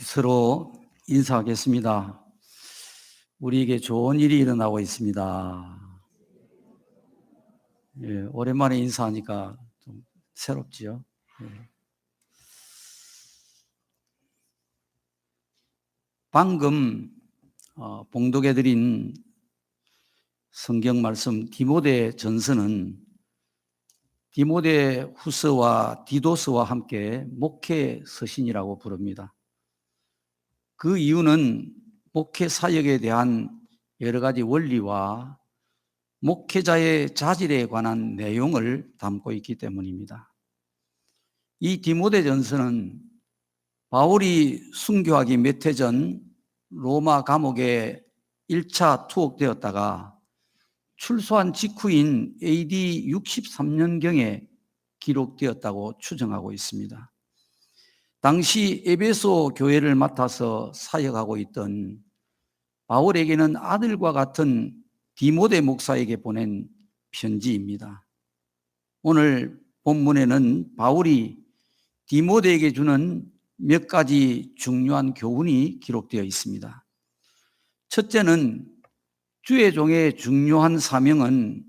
서로 인사하겠습니다. 우리에게 좋은 일이 일어나고 있습니다. 예, 오랜만에 인사하니까 좀 새롭지요. 예. 방금 봉독해 드린 성경 말씀 디모데 전서는 디모데 후서와 디도서와 함께 목회 서신이라고 부릅니다. 그 이유는 목회 사역에 대한 여러 가지 원리와 목회자의 자질에 관한 내용을 담고 있기 때문입니다. 이 디모데전서는 바울이 순교하기 몇 해 전 로마 감옥에 1차 투옥되었다가 출소한 직후인 AD 63년경에 기록되었다고 추정하고 있습니다. 당시 에베소 교회를 맡아서 사역하고 있던 바울에게는 아들과 같은 디모데 목사에게 보낸 편지입니다. 오늘 본문에는 바울이 디모데에게 주는 몇 가지 중요한 교훈이 기록되어 있습니다. 첫째는 주의 종의 중요한 사명은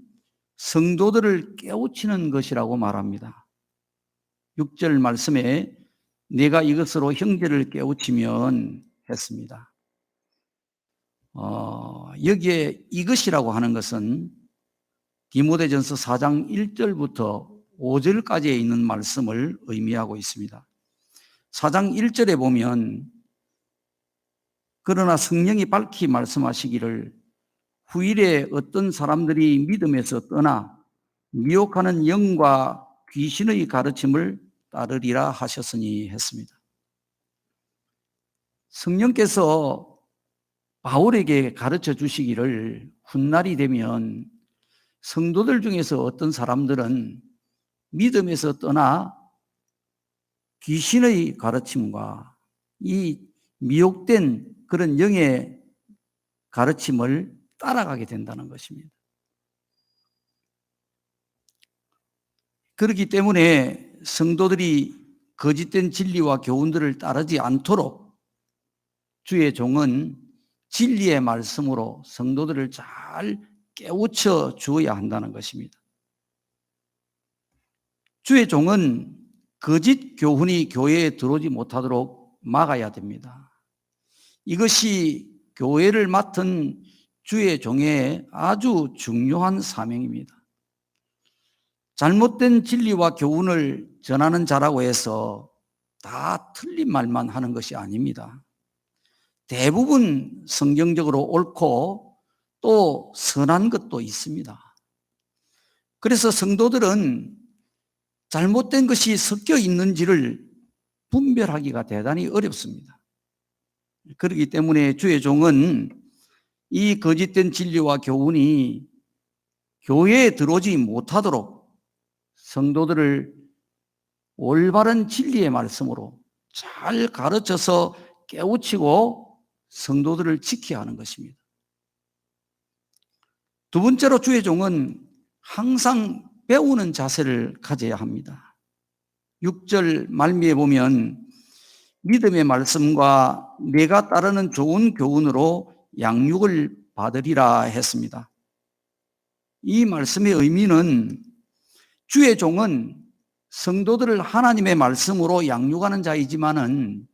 성도들을 깨우치는 것이라고 말합니다. 6절 말씀에 내가 이것으로 형제를 깨우치면 했습니다. 여기에 이것이라고 하는 것은 디모데전서 4장 1절부터 5절까지에 있는 말씀을 의미하고 있습니다. 4장 1절에 보면 그러나 성령이 밝히 말씀하시기를 후일에 어떤 사람들이 믿음에서 떠나 미혹하는 영과 귀신의 가르침을 따르리라 하셨으니 했습니다. 성령께서 바울에게 가르쳐 주시기를 훗날이 되면 성도들 중에서 어떤 사람들은 믿음에서 떠나 귀신의 가르침과 이 미혹된 그런 영의 가르침을 따라가게 된다는 것입니다. 그렇기 때문에 성도들이 거짓된 진리와 교훈들을 따르지 않도록 주의 종은 진리의 말씀으로 성도들을 잘 깨우쳐 주어야 한다는 것입니다. 주의 종은 거짓 교훈이 교회에 들어오지 못하도록 막아야 됩니다. 이것이 교회를 맡은 주의 종의 아주 중요한 사명입니다. 잘못된 진리와 교훈을 전하는 자라고 해서 다 틀린 말만 하는 것이 아닙니다. 대부분 성경적으로 옳고 또 선한 것도 있습니다. 그래서 성도들은 잘못된 것이 섞여 있는지를 분별하기가 대단히 어렵습니다. 그렇기 때문에 주의 종은 이 거짓된 진리와 교훈이 교회에 들어오지 못하도록 성도들을 올바른 진리의 말씀으로 잘 가르쳐서 깨우치고 성도들을 지켜야 하는 것입니다. 두 번째로 주의 종은 항상 배우는 자세를 가져야 합니다. 6절 말미에 보면 믿음의 말씀과 내가 따르는 좋은 교훈으로 양육을 받으리라 했습니다. 이 말씀의 의미는 주의 종은 성도들을 하나님의 말씀으로 양육하는 자이지만은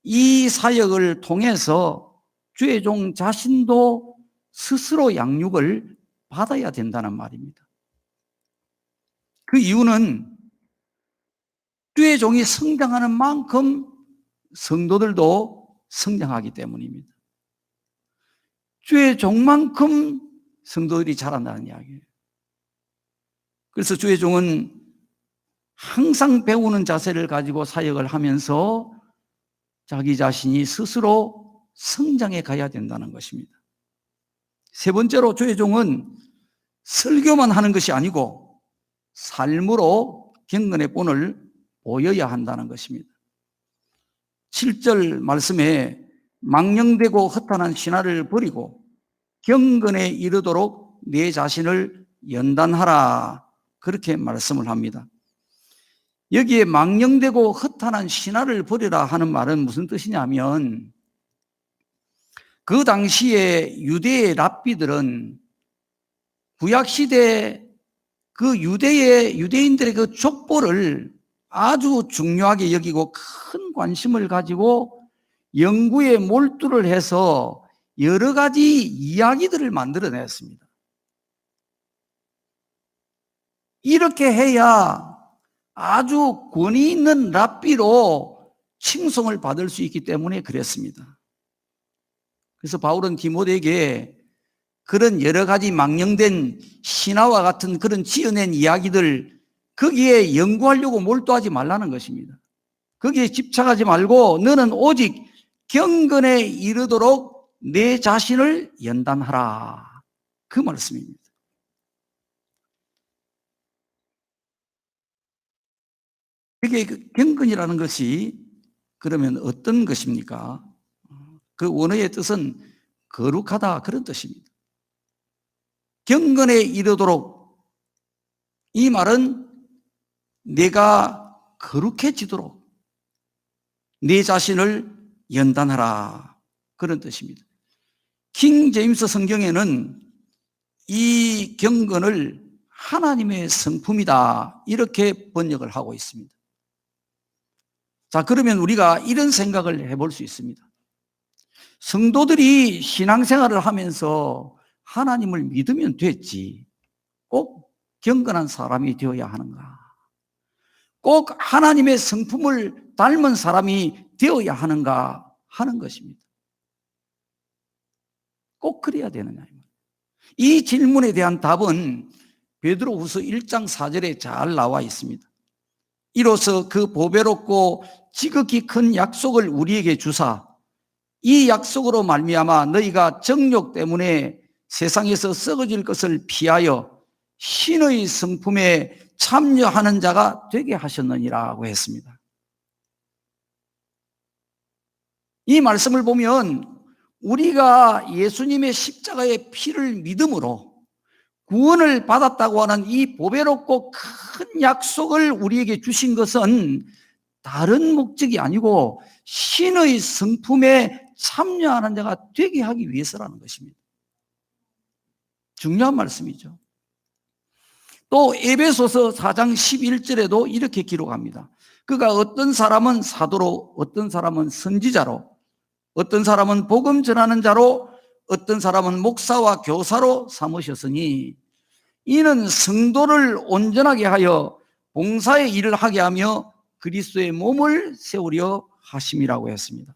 이 사역을 통해서 주의 종 자신도 스스로 양육을 받아야 된다는 말입니다. 그 이유는 주의 종이 성장하는 만큼 성도들도 성장하기 때문입니다. 주의 종만큼 성도들이 자란다는 이야기예요. 그래서 주의 종은 항상 배우는 자세를 가지고 사역을 하면서 자기 자신이 스스로 성장해 가야 된다는 것입니다. 세 번째로 주의 종은 설교만 하는 것이 아니고 삶으로 경건의 본을 보여야 한다는 것입니다. 7절 말씀에 망령되고 허탄한 신화를 버리고 경건에 이르도록 내 자신을 연단하라 그렇게 말씀을 합니다. 여기에 망령되고 허탄한 신화를 버리라 하는 말은 무슨 뜻이냐면, 그 당시에 유대의 랍비들은 구약시대 그 유대인들의 그 족보를 아주 중요하게 여기고 큰 관심을 가지고 연구에 몰두를 해서 여러 가지 이야기들을 만들어냈습니다. 이렇게 해야 아주 권위 있는 랍비로 칭송을 받을 수 있기 때문에 그랬습니다. 그래서 바울은 디모데에게 그런 여러 가지 망령된 신화와 같은 그런 지어낸 이야기들, 거기에 연구하려고 몰두하지 말라는 것입니다. 거기에 집착하지 말고 너는 오직 경건에 이르도록 내 자신을 연단하라, 그 말씀입니다. 그게 경건이라는 것이 그러면 어떤 것입니까? 그 원어의 뜻은 거룩하다, 그런 뜻입니다. 경건에 이르도록, 이 말은 내가 거룩해지도록 내 자신을 연단하라, 그런 뜻입니다. 킹 제임스 성경에는 이 경건을 하나님의 성품이다, 이렇게 번역을 하고 있습니다. 자, 그러면 우리가 이런 생각을 해볼 수 있습니다. 성도들이 신앙생활을 하면서 하나님을 믿으면 됐지, 꼭 경건한 사람이 되어야 하는가? 꼭 하나님의 성품을 닮은 사람이 되어야 하는가 하는 것입니다. 꼭 그래야 되느냐? 이 질문에 대한 답은 베드로후서 1장 4절에 잘 나와 있습니다. 이로써 그 보배롭고 지극히 큰 약속을 우리에게 주사, 이 약속으로 말미암아 너희가 정욕 때문에 세상에서 썩어질 것을 피하여 신의 성품에 참여하는 자가 되게 하셨느니라고 했습니다. 이 말씀을 보면 우리가 예수님의 십자가의 피를 믿음으로 구원을 받았다고 하는 이 보배롭고 큰 약속을 우리에게 주신 것은 다른 목적이 아니고 신의 성품에 참여하는 자가 되게 하기 위해서라는 것입니다. 중요한 말씀이죠. 또 에베소서 4장 11절에도 이렇게 기록합니다. 그가 어떤 사람은 사도로, 어떤 사람은 선지자로, 어떤 사람은 복음 전하는 자로, 어떤 사람은 목사와 교사로 삼으셨으니 이는 성도를 온전하게 하여 봉사의 일을 하게 하며 그리스도의 몸을 세우려 하심이라고 했습니다.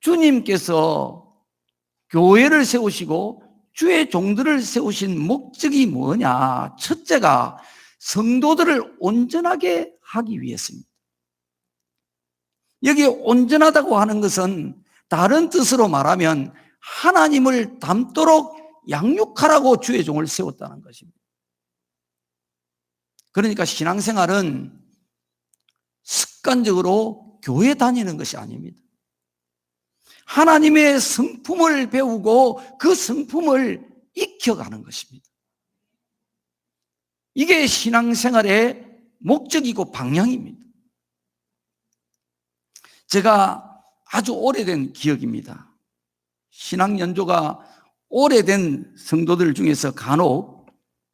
주님께서 교회를 세우시고 주의 종들을 세우신 목적이 뭐냐? 첫째가 성도들을 온전하게 하기 위해서입니다. 여기 온전하다고 하는 것은 다른 뜻으로 말하면 하나님을 닮도록 양육하라고 주의 종을 세웠다는 것입니다. 그러니까 신앙생활은 습관적으로 교회 다니는 것이 아닙니다. 하나님의 성품을 배우고 그 성품을 익혀가는 것입니다. 이게 신앙생활의 목적이고 방향입니다. 제가 아주 오래된 기억입니다. 신앙 연조가 오래된 성도들 중에서 간혹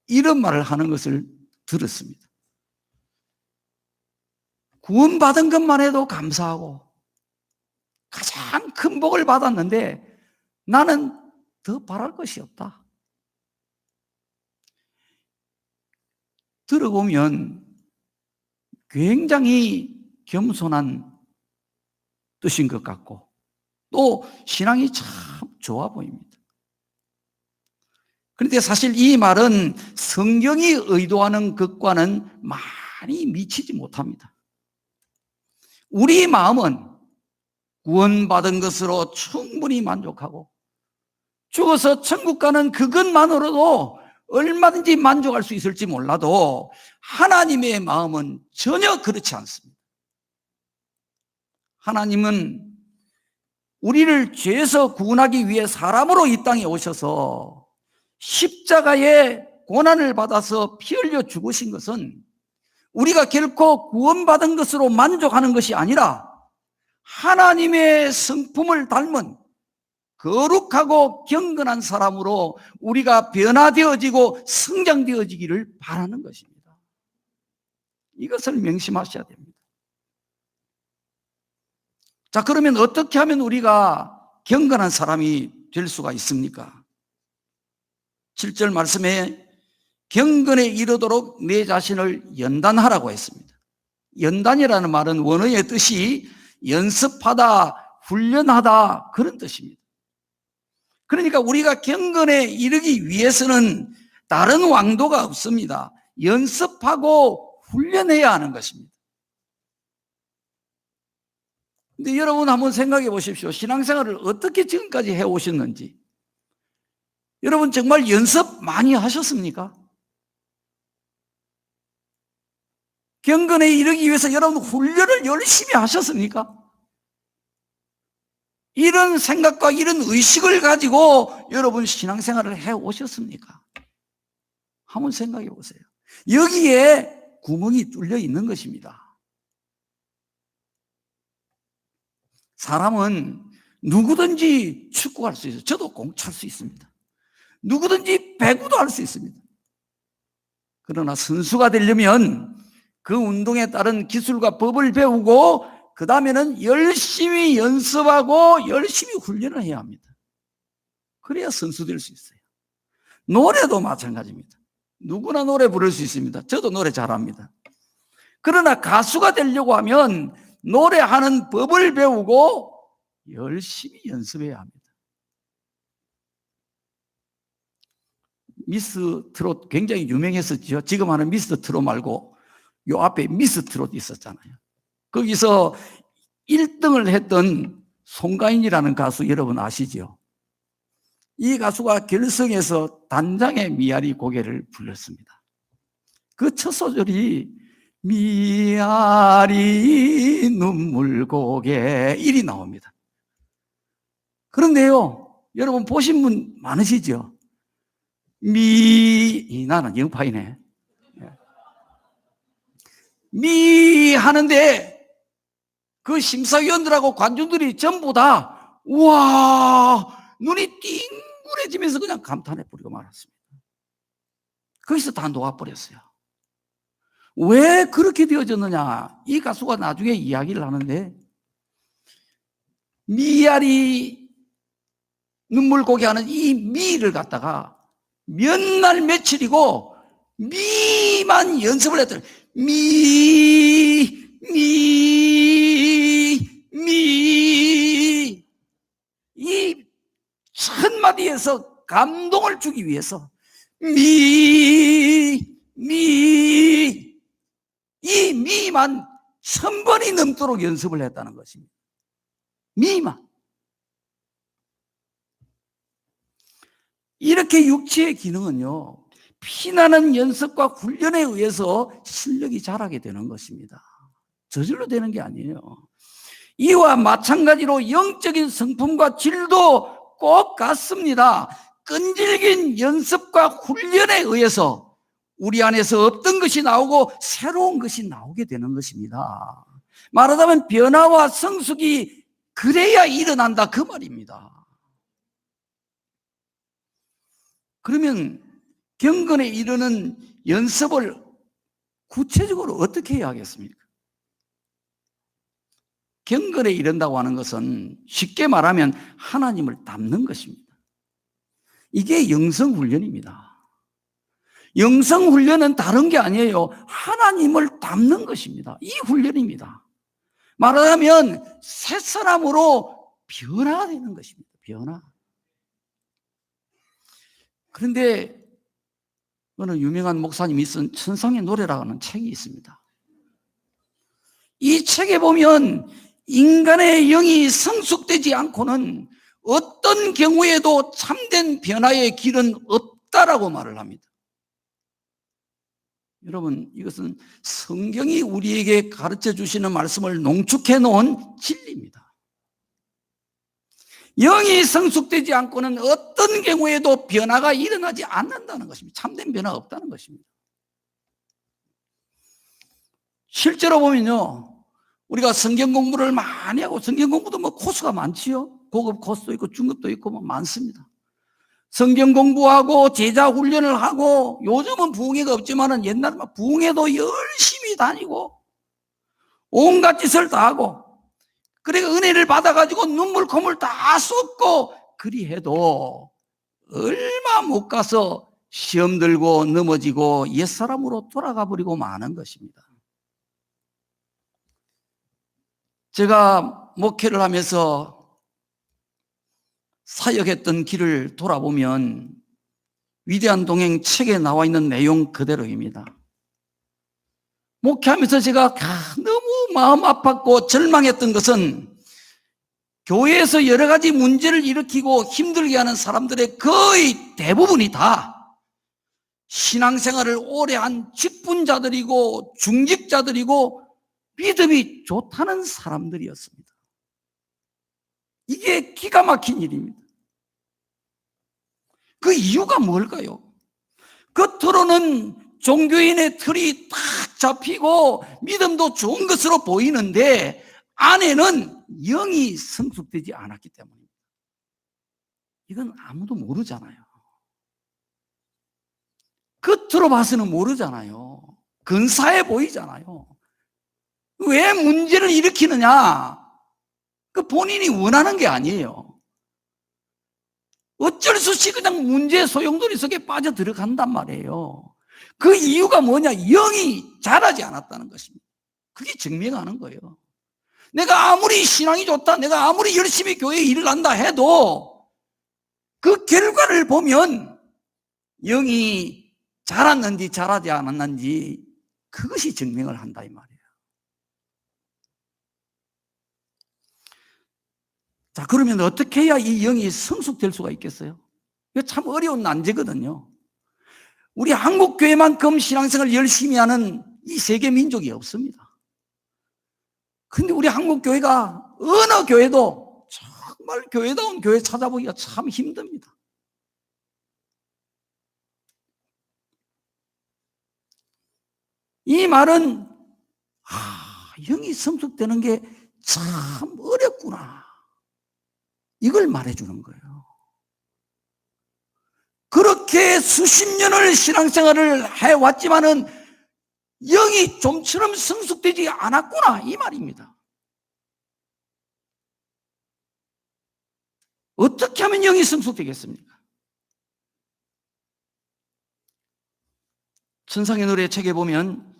이런 말을 하는 것을 들었습니다. 구원받은 것만 해도 감사하고 가장 큰 복을 받았는데 나는 더 바랄 것이 없다. 들어보면 굉장히 겸손한 뜻인 것 같고 또 신앙이 참 좋아 보입니다. 그런데 사실 이 말은 성경이 의도하는 것과는 많이 미치지 못합니다. 우리 마음은 구원받은 것으로 충분히 만족하고 죽어서 천국 가는 그것만으로도 얼마든지 만족할 수 있을지 몰라도 하나님의 마음은 전혀 그렇지 않습니다. 하나님은 우리를 죄에서 구원하기 위해 사람으로 이 땅에 오셔서 십자가의 고난을 받아서 피 흘려 죽으신 것은 우리가 결코 구원받은 것으로 만족하는 것이 아니라 하나님의 성품을 닮은 거룩하고 경건한 사람으로 우리가 변화되어지고 성장되어지기를 바라는 것입니다. 이것을 명심하셔야 됩니다. 자, 그러면 어떻게 하면 우리가 경건한 사람이 될 수가 있습니까? 7절 말씀에 경건에 이르도록 내 자신을 연단하라고 했습니다. 연단이라는 말은 원어의 뜻이 연습하다, 훈련하다 그런 뜻입니다. 그러니까 우리가 경건에 이르기 위해서는 다른 왕도가 없습니다. 연습하고 훈련해야 하는 것입니다. 근데 여러분 한번 생각해 보십시오. 신앙생활을 어떻게 지금까지 해오셨는지. 여러분 정말 연습 많이 하셨습니까? 경건에 이르기 위해서 여러분 훈련을 열심히 하셨습니까? 이런 생각과 이런 의식을 가지고 여러분 신앙생활을 해오셨습니까? 한번 생각해 보세요. 여기에 구멍이 뚫려 있는 것입니다. 사람은 누구든지 축구할 수 있어요. 저도 공차할 수 있습니다. 누구든지 배구도 할 수 있습니다. 그러나 선수가 되려면 그 운동에 따른 기술과 법을 배우고 그 다음에는 열심히 연습하고 열심히 훈련을 해야 합니다. 그래야 선수 될 수 있어요. 노래도 마찬가지입니다. 누구나 노래 부를 수 있습니다. 저도 노래 잘합니다. 그러나 가수가 되려고 하면 노래하는 법을 배우고 열심히 연습해야 합니다. 미스 트롯 굉장히 유명했었죠. 지금 하는 미스 트롯 말고 요 앞에 미스 트롯 있었잖아요. 거기서 1등을 했던 송가인이라는 가수 여러분 아시죠? 이 가수가 결승에서 단장의 미아리 고개를 불렀습니다. 그 첫 소절이 미아리 눈물 고개 일이 나옵니다. 그런데요, 여러분 보신 분 많으시죠? 나는 영파이네. 미 하는데 그 심사위원들하고 관중들이 전부 다 우와 눈이 띵그레지면서 그냥 감탄해 버리고 말았습니다. 거기서 다 녹아버렸어요. 왜 그렇게 되어졌느냐? 이 가수가 나중에 이야기를 하는데 미아리 눈물고기 하는 이 미를 갖다가 몇 날 며칠이고 미만 연습을 했더니 미 이 첫 마디에서 감동을 주기 위해서 이 미만 1000번이 넘도록 연습을 했다는 것입니다. 미만. 이렇게 육체의 기능은요, 피나는 연습과 훈련에 의해서 실력이 자라게 되는 것입니다. 저절로 되는 게 아니에요. 이와 마찬가지로 영적인 성품과 질도 꼭 같습니다. 끈질긴 연습과 훈련에 의해서 우리 안에서 없던 것이 나오고 새로운 것이 나오게 되는 것입니다. 말하자면 변화와 성숙이 그래야 일어난다 그 말입니다. 그러면 경건에 이르는 연습을 구체적으로 어떻게 해야 하겠습니까? 경건에 이른다고 하는 것은 쉽게 말하면 하나님을 닮는 것입니다. 이게 영성훈련입니다. 영성훈련은 다른 게 아니에요. 하나님을 닮는 것입니다. 이 훈련입니다. 말하자면 새 사람으로 변화되는 것입니다. 변화. 그런데 어느 유명한 목사님이 쓴 천상의 노래라는 책이 있습니다. 이 책에 보면 인간의 영이 성숙되지 않고는 어떤 경우에도 참된 변화의 길은 없다라고 말을 합니다. 여러분, 이것은 성경이 우리에게 가르쳐 주시는 말씀을 농축해 놓은 진리입니다. 영이 성숙되지 않고는 어떤 경우에도 변화가 일어나지 않는다는 것입니다. 참된 변화가 없다는 것입니다. 실제로 보면요, 우리가 성경 공부를 많이 하고, 성경 공부도 뭐 코스가 많지요. 고급 코스도 있고 중급도 있고 뭐 많습니다. 성경 공부하고 제자 훈련을 하고, 요즘은 부흥회가 없지만은 옛날에 부흥회도 열심히 다니고 온갖 짓을 다 하고, 그러니까 은혜를 받아가지고 눈물 콧물 다 쏟고 그리해도 얼마 못 가서 시험 들고 넘어지고 옛사람으로 돌아가 버리고 마는 것입니다. 제가 목회를 하면서 사역했던 길을 돌아보면 위대한 동행 책에 나와 있는 내용 그대로입니다. 목회하면서 제가 너무 마음 아팠고 절망했던 것은 교회에서 여러 가지 문제를 일으키고 힘들게 하는 사람들의 거의 대부분이 다 신앙생활을 오래 한 직분자들이고 중직자들이고 믿음이 좋다는 사람들이었습니다. 이게 기가 막힌 일입니다. 그 이유가 뭘까요? 겉으로는 종교인의 틀이 딱 잡히고 믿음도 좋은 것으로 보이는데 안에는 영이 성숙되지 않았기 때문입니다. 이건 아무도 모르잖아요. 겉으로 봐서는 모르잖아요. 근사해 보이잖아요. 왜 문제를 일으키느냐? 그 본인이 원하는 게 아니에요. 어쩔 수 없이 그냥 문제의 소용돌이 속에 빠져 들어간단 말이에요. 그 이유가 뭐냐? 영이 자라지 않았다는 것입니다. 그게 증명하는 거예요. 내가 아무리 신앙이 좋다, 내가 아무리 열심히 교회에 일을 한다 해도 그 결과를 보면 영이 자랐는지 자라지 않았는지 그것이 증명을 한다 이 말이에요. 자, 그러면 어떻게 해야 이 영이 성숙될 수가 있겠어요? 이거 참 어려운 난제거든요. 우리 한국 교회만큼 신앙생활을 열심히 하는 이 세계 민족이 없습니다. 근데 우리 한국 교회가 어느 교회도 정말 교회다운 교회 찾아보기가 참 힘듭니다. 이 말은 영이 성숙되는 게 참 어렵구나, 이걸 말해주는 거예요. 그렇게 수십 년을 신앙생활을 해왔지만은 영이 좀처럼 성숙되지 않았구나, 이 말입니다. 어떻게 하면 영이 성숙되겠습니까? 천상의 노래 책에 보면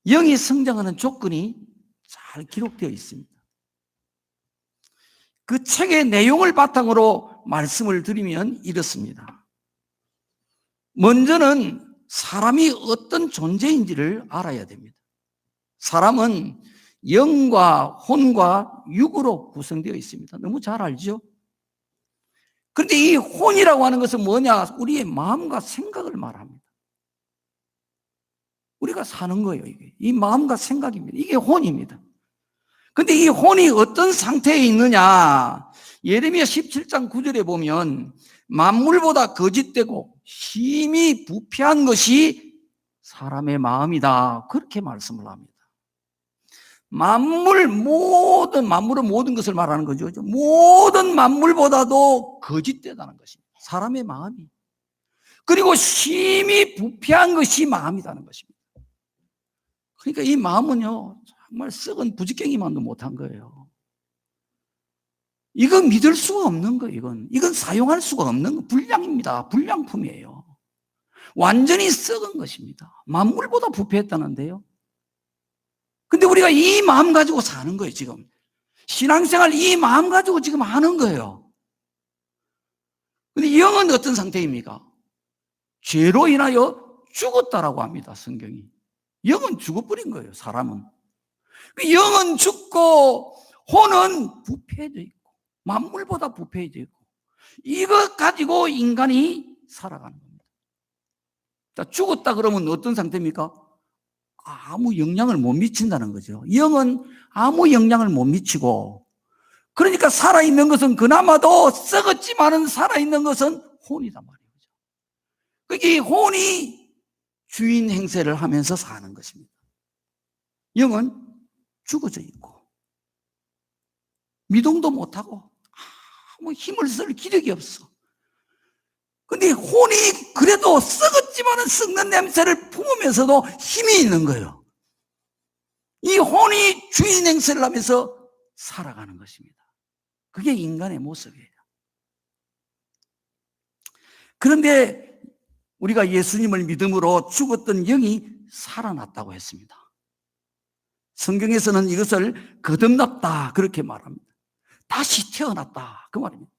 영이 성장하는 조건이 잘 기록되어 있습니다. 그 책의 내용을 바탕으로 말씀을 드리면 이렇습니다. 먼저는 사람이 어떤 존재인지를 알아야 됩니다. 사람은 영과 혼과 육으로 구성되어 있습니다. 너무 잘 알죠? 그런데 이 혼이라고 하는 것은 뭐냐? 우리의 마음과 생각을 말합니다. 우리가 사는 거예요, 이게. 이 마음과 생각입니다. 이게 혼입니다. 근데 이 혼이 어떤 상태에 있느냐? 예레미야 17장 9절에 보면 만물보다 거짓되고 심히 부패한 것이 사람의 마음이다, 그렇게 말씀을 합니다. 만물은 모든 것을 말하는 거죠. 모든 만물보다도 거짓되다는 것입니다. 사람의 마음이. 그리고 심히 부패한 것이 마음이라는 것입니다. 그러니까 이 마음은요, 정말 썩은 부지깽이만도 못한 거예요. 이건 믿을 수가 없는 거예요. 이건 사용할 수가 없는 거, 불량입니다. 불량품이에요. 완전히 썩은 것입니다. 만물보다 부패했다는데요. 근데 우리가 이 마음 가지고 사는 거예요, 지금. 신앙생활 이 마음 가지고 지금 하는 거예요. 근데 영은 어떤 상태입니까? 죄로 인하여 죽었다라고 합니다, 성경이. 영은 죽어버린 거예요, 사람은. 영은 죽고 혼은 부패해져 있고 만물보다 부패해져 있고, 이것 가지고 인간이 살아가는 겁니다. 자, 죽었다 그러면 어떤 상태입니까? 아무 영향을 못 미친다는 거죠. 영은 아무 영향을 못 미치고, 그러니까 살아있는 것은 그나마도 썩었지만은 살아있는 것은 혼이단 말이죠. 그게 혼이 주인 행세를 하면서 사는 것입니다. 영은 죽어져 있고 미동도 못하고 아무 힘을 쓸 기력이 없어. 근데 혼이 그래도 썩었지만은 썩는 냄새를 품으면서도 힘이 있는 거예요. 이 혼이 주인 행세를 하면서 살아가는 것입니다. 그게 인간의 모습이에요. 그런데 우리가 예수님을 믿음으로 죽었던 영이 살아났다고 했습니다. 성경에서는 이것을 거듭났다 그렇게 말합니다. 다시 태어났다 그 말입니다.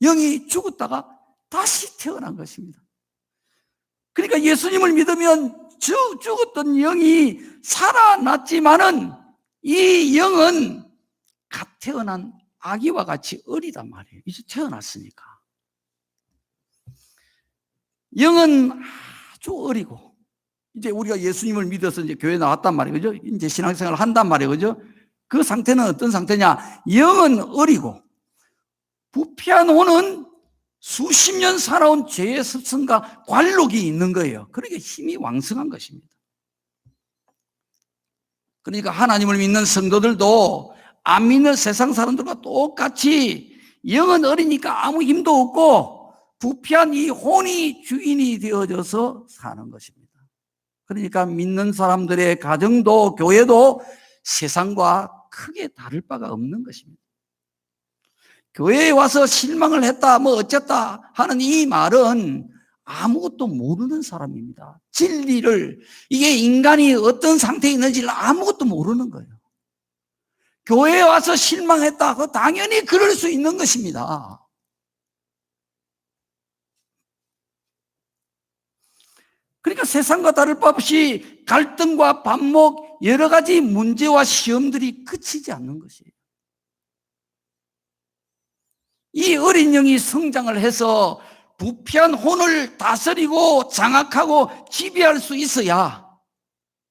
영이 죽었다가 다시 태어난 것입니다. 그러니까 예수님을 믿으면 죽었던 영이 살아났지만은 이 영은 갓 태어난 아기와 같이 어리단 말이에요. 이제 태어났으니까. 영은 아주 어리고, 이제 우리가 예수님을 믿어서 이제 교회 나왔단 말이에요. 그죠? 이제 신앙생활을 한단 말이에요. 그죠? 그 상태는 어떤 상태냐? 영은 어리고, 부패한 혼은 수십 년 살아온 죄의 습성과 관록이 있는 거예요. 그러니까 힘이 왕성한 것입니다. 그러니까 하나님을 믿는 성도들도 안 믿는 세상 사람들과 똑같이 영은 어리니까 아무 힘도 없고 부패한 이 혼이 주인이 되어져서 사는 것입니다. 그러니까 믿는 사람들의 가정도 교회도 세상과 크게 다를 바가 없는 것입니다. 교회에 와서 실망을 했다, 뭐 어쨌다 하는 이 말은 아무것도 모르는 사람입니다. 진리를, 이게 인간이 어떤 상태에 있는지를 아무것도 모르는 거예요. 교회에 와서 실망했다, 그 당연히 그럴 수 있는 것입니다. 그러니까 세상과 다를 바 없이 갈등과 반목, 여러 가지 문제와 시험들이 그치지 않는 것이에요. 이 어린 영이 성장을 해서 부패한 혼을 다스리고 장악하고 지배할 수 있어야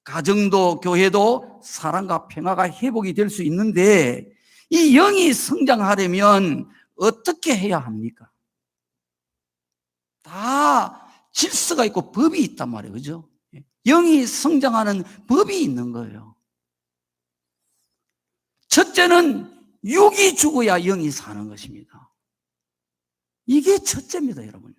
가정도 교회도 사랑과 평화가 회복이 될 수 있는데, 이 영이 성장하려면 어떻게 해야 합니까? 다 질서가 있고 법이 있단 말이에요. 그죠? 영이 성장하는 법이 있는 거예요. 첫째는 육이 죽어야 영이 사는 것입니다. 이게 첫째입니다, 여러분.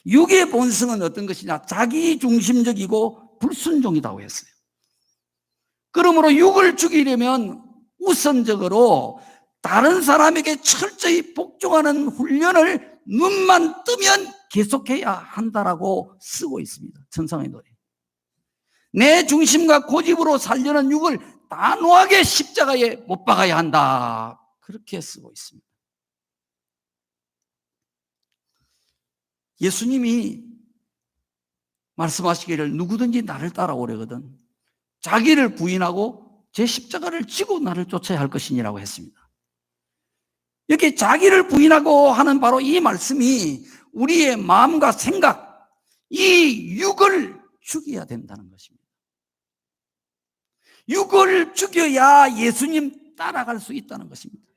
육의 본성은 어떤 것이냐? 자기중심적이고 불순종이라고 했어요. 그러므로 육을 죽이려면 우선적으로 다른 사람에게 철저히 복종하는 훈련을 눈만 뜨면 계속해야 한다라고 쓰고 있습니다. 천상의 노래. 내 중심과 고집으로 살려는 육을 단호하게 십자가에 못 박아야 한다. 그렇게 쓰고 있습니다. 예수님이 말씀하시기를 누구든지 나를 따라오려거든 자기를 부인하고 제 십자가를 지고 나를 쫓아야 할 것이니라고 했습니다. 여기 자기를 부인하고 하는 바로 이 말씀이 우리의 마음과 생각, 이 육을 죽여야 된다는 것입니다. 육을 죽여야 예수님 따라갈 수 있다는 것입니다.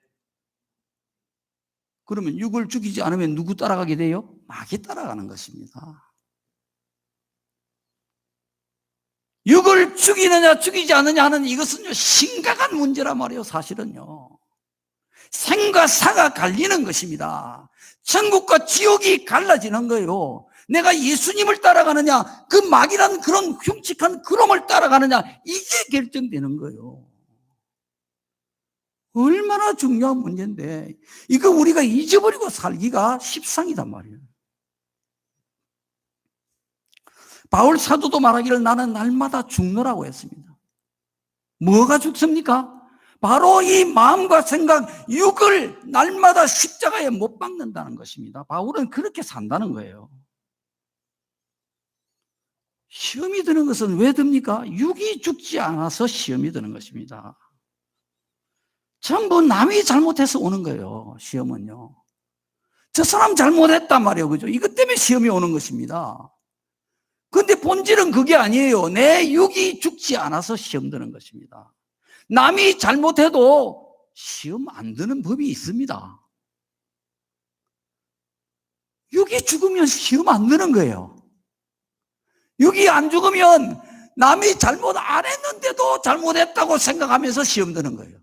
그러면 육을 죽이지 않으면 누구 따라가게 돼요? 마귀 따라가는 것입니다. 육을 죽이느냐 죽이지 않느냐 하는 이것은 심각한 문제란 말이에요. 사실은요. 생과 사가 갈리는 것입니다. 천국과 지옥이 갈라지는 거예요. 내가 예수님을 따라가느냐, 그 마귀라는 그런 흉측한 그놈을 따라가느냐, 이게 결정되는 거예요. 얼마나 중요한 문제인데 이거 우리가 잊어버리고 살기가 십상이단 말이에요. 바울 사도도 말하기를 나는 날마다 죽노라고 했습니다. 뭐가 죽습니까? 바로 이 마음과 생각, 육을 날마다 십자가에 못 박는다는 것입니다. 바울은 그렇게 산다는 거예요. 시험이 드는 것은 왜 듭니까? 육이 죽지 않아서 시험이 드는 것입니다. 전부 남이 잘못해서 오는 거예요. 시험은요. 저 사람 잘못했단 말이에요. 그죠? 이것 때문에 시험이 오는 것입니다. 그런데 본질은 그게 아니에요. 내 육이 죽지 않아서 시험 드는 것입니다. 남이 잘못해도 시험 안 드는 법이 있습니다. 육이 죽으면 시험 안 드는 거예요. 육이 안 죽으면 남이 잘못 안 했는데도 잘못했다고 생각하면서 시험 드는 거예요.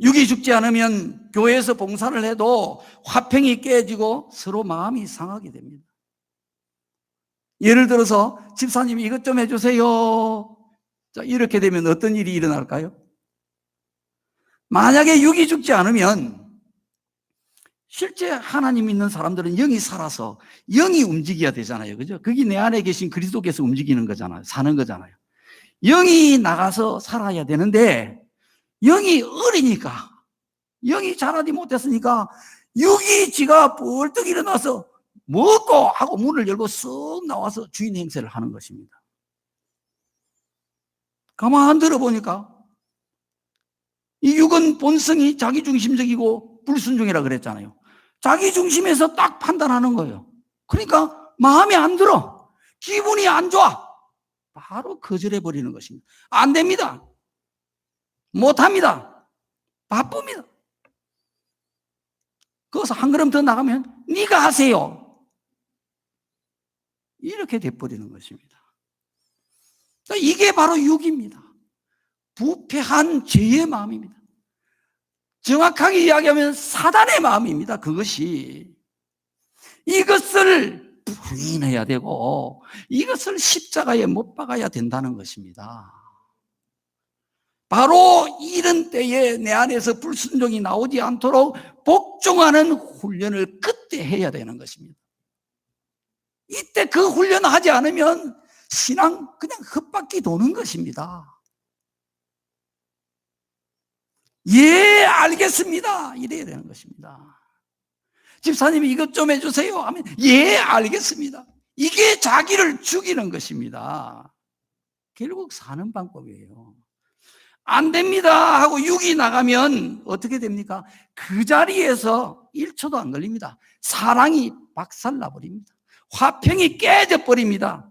육이 죽지 않으면 교회에서 봉사를 해도 화평이 깨지고 서로 마음이 상하게 됩니다. 예를 들어서 집사님이 이것 좀 해주세요. 자, 이렇게 되면 어떤 일이 일어날까요? 만약에 육이 죽지 않으면 실제 하나님 믿는 사람들은 영이 살아서 영이 움직여야 되잖아요. 그죠? 그게 내 안에 계신 그리스도께서 움직이는 거잖아요. 사는 거잖아요. 영이 나가서 살아야 되는데 영이 어리니까, 영이 자라지 못했으니까 육이 지가 벌떡 일어나서 먹고 하고 문을 열고 쓱 나와서 주인 행세를 하는 것입니다. 가만 들어보니까 이 육은 본성이 자기중심적이고 불순종이라 그랬잖아요. 자기중심에서 딱 판단하는 거예요. 그러니까 마음에 안 들어, 기분이 안 좋아, 바로 거절해버리는 것입니다. 안 됩니다, 못합니다, 바쁩니다. 거기서 한 걸음 더 나가면 네가 하세요, 이렇게 돼버리는 것입니다. 이게 바로 육입니다. 부패한 죄의 마음입니다. 정확하게 이야기하면 사단의 마음입니다. 그것이 이것을 부인해야 되고 이것을 십자가에 못 박아야 된다는 것입니다. 바로 이런 때에 내 안에서 불순종이 나오지 않도록 복종하는 훈련을 그때 해야 되는 것입니다. 이때 그 훈련을 하지 않으면 신앙 그냥 헛바퀴 도는 것입니다. 예, 알겠습니다, 이래야 되는 것입니다. 집사님이 이것 좀 해주세요 하면 예, 알겠습니다. 이게 자기를 죽이는 것입니다. 결국 사는 방법이에요. 안 됩니다 하고 육이 나가면 어떻게 됩니까? 그 자리에서 1초도 안 걸립니다. 사랑이 박살나버립니다. 화평이 깨져버립니다.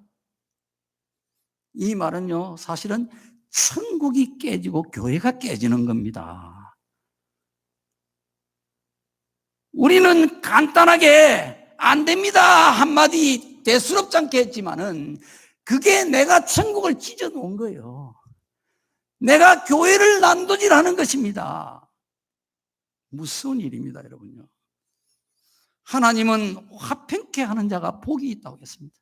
이 말은요, 사실은 천국이 깨지고 교회가 깨지는 겁니다. 우리는 간단하게 안 됩니다 한마디 대수롭지 않게 했지만은 그게 내가 천국을 찢어 놓은 거예요. 내가 교회를 난도질하는 것입니다. 무서운 일입니다, 여러분요. 하나님은 화평케 하는 자가 복이 있다고 했습니다.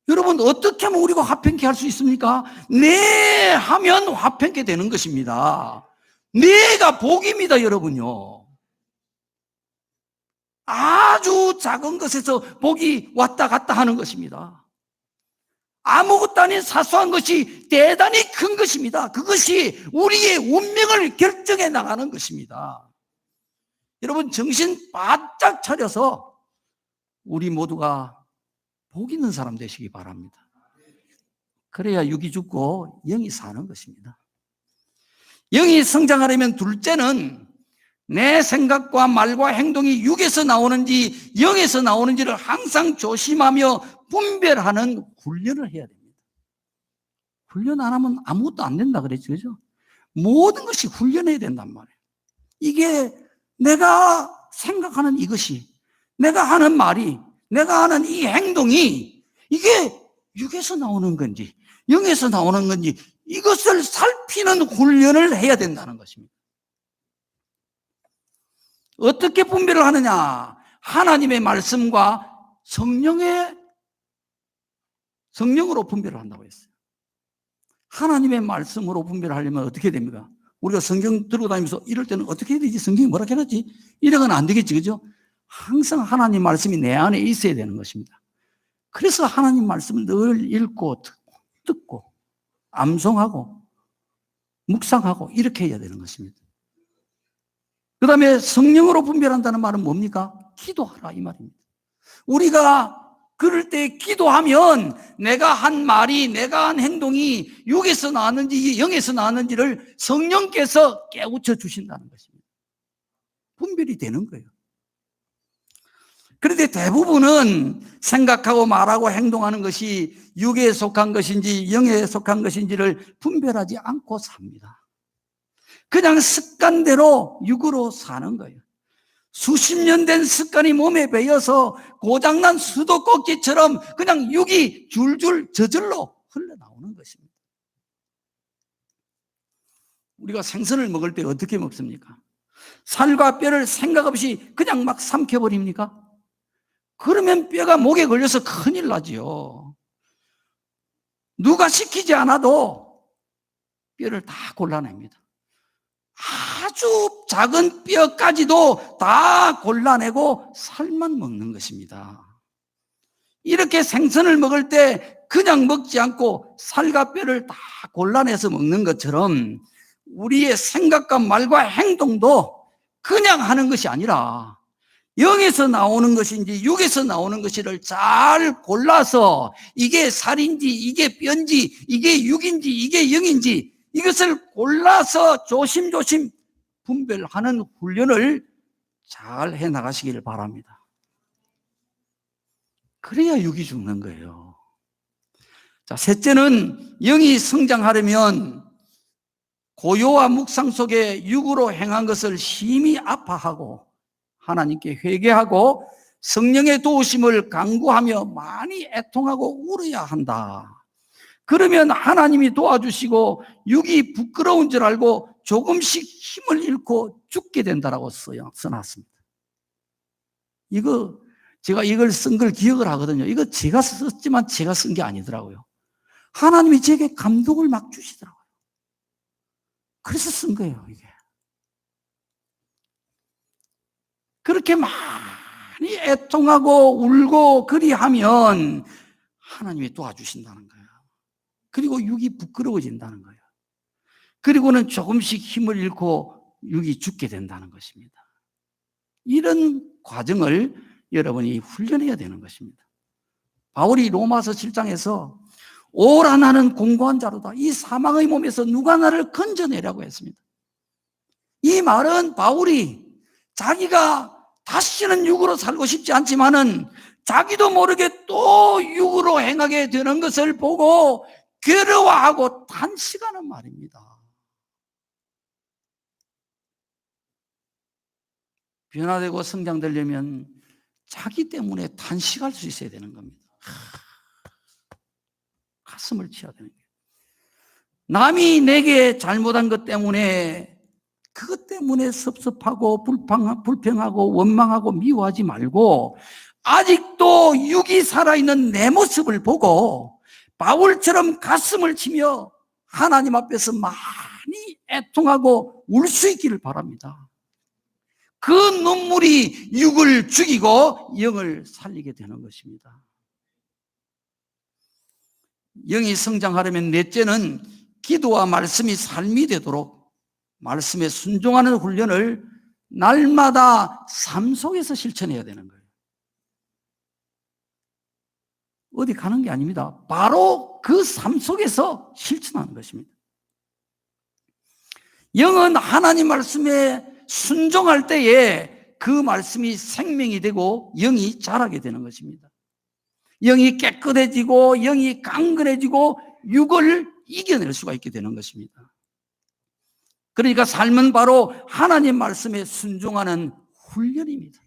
여러분, 어떻게 하면 우리가 화평케 할 수 있습니까? 네 하면 화평케 되는 것입니다. 네가 복입니다, 여러분요. 아주 작은 것에서 복이 왔다 갔다 하는 것입니다. 아무것도 아닌 사소한 것이 대단히 큰 것입니다. 그것이 우리의 운명을 결정해 나가는 것입니다. 여러분, 정신 바짝 차려서 우리 모두가 복 있는 사람 되시기 바랍니다. 그래야 육이 죽고 영이 사는 것입니다. 영이 성장하려면 둘째는 내 생각과 말과 행동이 육에서 나오는지 영에서 나오는지를 항상 조심하며 분별하는 훈련을 해야 됩니다. 훈련 안 하면 아무것도 안 된다 그랬죠, 그죠? 모든 것이 훈련해야 된단 말이에요. 이게 내가 생각하는 이것이, 내가 하는 말이, 내가 하는 이 행동이 이게 육에서 나오는 건지 영에서 나오는 건지 이것을 살피는 훈련을 해야 된다는 것입니다. 어떻게 분별을 하느냐? 하나님의 말씀과 성령으로 분별을 한다고 했어요. 하나님의 말씀으로 분별하려면 어떻게 됩니까? 우리가 성경 들고 다니면서 이럴 때는 어떻게 해야 되지? 성경이 뭐라 해놨지? 이러고는 안 되겠지, 그죠? 항상 하나님 말씀이 내 안에 있어야 되는 것입니다. 그래서 하나님 말씀을 늘 읽고 듣고 암송하고 묵상하고 이렇게 해야 되는 것입니다. 그 다음에 성령으로 분별한다는 말은 뭡니까? 기도하라, 이 말입니다. 우리가 그럴 때 기도하면 내가 한 말이, 내가 한 행동이 육에서 나왔는지 영에서 나왔는지를 성령께서 깨우쳐 주신다는 것입니다. 분별이 되는 거예요. 그런데 대부분은 생각하고 말하고 행동하는 것이 육에 속한 것인지 영에 속한 것인지를 분별하지 않고 삽니다. 그냥 습관대로 육으로 사는 거예요. 수십 년 된 습관이 몸에 배어서 고장난 수도꼭지처럼 그냥 육이 줄줄 저절로 흘러나오는 것입니다. 우리가 생선을 먹을 때 어떻게 먹습니까? 살과 뼈를 생각 없이 그냥 막 삼켜버립니까? 그러면 뼈가 목에 걸려서 큰일 나지요. 누가 시키지 않아도 뼈를 다 골라냅니다. 아주 작은 뼈까지도 다 골라내고 살만 먹는 것입니다. 이렇게 생선을 먹을 때 그냥 먹지 않고 살과 뼈를 다 골라내서 먹는 것처럼 우리의 생각과 말과 행동도 그냥 하는 것이 아니라 영에서 나오는 것인지 육에서 나오는 것인지를 잘 골라서 이게 살인지 이게 뼈인지 이게 육인지 이게 영인지 이것을 골라서 조심조심 분별하는 훈련을 잘 해나가시길 바랍니다. 그래야 육이 죽는 거예요. 자, 셋째는 영이 성장하려면 고요와 묵상 속에 육으로 행한 것을 심히 아파하고 하나님께 회개하고 성령의 도우심을 간구하며 많이 애통하고 울어야 한다. 그러면 하나님이 도와주시고 육이 부끄러운 줄 알고 조금씩 힘을 잃고 죽게 된다라고 써놨습니다. 제가 이걸 쓴 걸 기억을 하거든요. 이거 제가 썼지만 제가 쓴 게 아니더라고요. 하나님이 제게 감동을 막 주시더라고요. 그래서 쓴 거예요, 이게. 그렇게 많이 애통하고 울고 그리하면 하나님이 도와주신다는 거예요. 그리고 육이 부끄러워진다는 거예요. 그리고는 조금씩 힘을 잃고 육이 죽게 된다는 것입니다. 이런 과정을 여러분이 훈련해야 되는 것입니다. 바울이 로마서 7장에서 오라 나는 공고한 자로다. 이 사망의 몸에서 누가 나를 건져내라고 했습니다. 이 말은 바울이 자기가 다시는 육으로 살고 싶지 않지만은 자기도 모르게 또 육으로 행하게 되는 것을 보고 괴로워하고 탄식하는 말입니다. 변화되고 성장되려면 자기 때문에 탄식할 수 있어야 되는 겁니다. 가슴을 치어야 되는 거예요. 남이 내게 잘못한 것 때문에 그것 때문에 섭섭하고 불평하고 원망하고 미워하지 말고 아직도 육이 살아있는 내 모습을 보고 바울처럼 가슴을 치며 하나님 앞에서 많이 애통하고 울 수 있기를 바랍니다. 그 눈물이 육을 죽이고 영을 살리게 되는 것입니다. 영이 성장하려면 넷째는 기도와 말씀이 삶이 되도록 말씀에 순종하는 훈련을 날마다 삶 속에서 실천해야 되는 거예요. 어디 가는 게 아닙니다. 바로 그 삶 속에서 실천하는 것입니다. 영은 하나님 말씀에 순종할 때에 그 말씀이 생명이 되고 영이 자라게 되는 것입니다. 영이 깨끗해지고 영이 강건해지고 육을 이겨낼 수가 있게 되는 것입니다. 그러니까 삶은 바로 하나님 말씀에 순종하는 훈련입니다.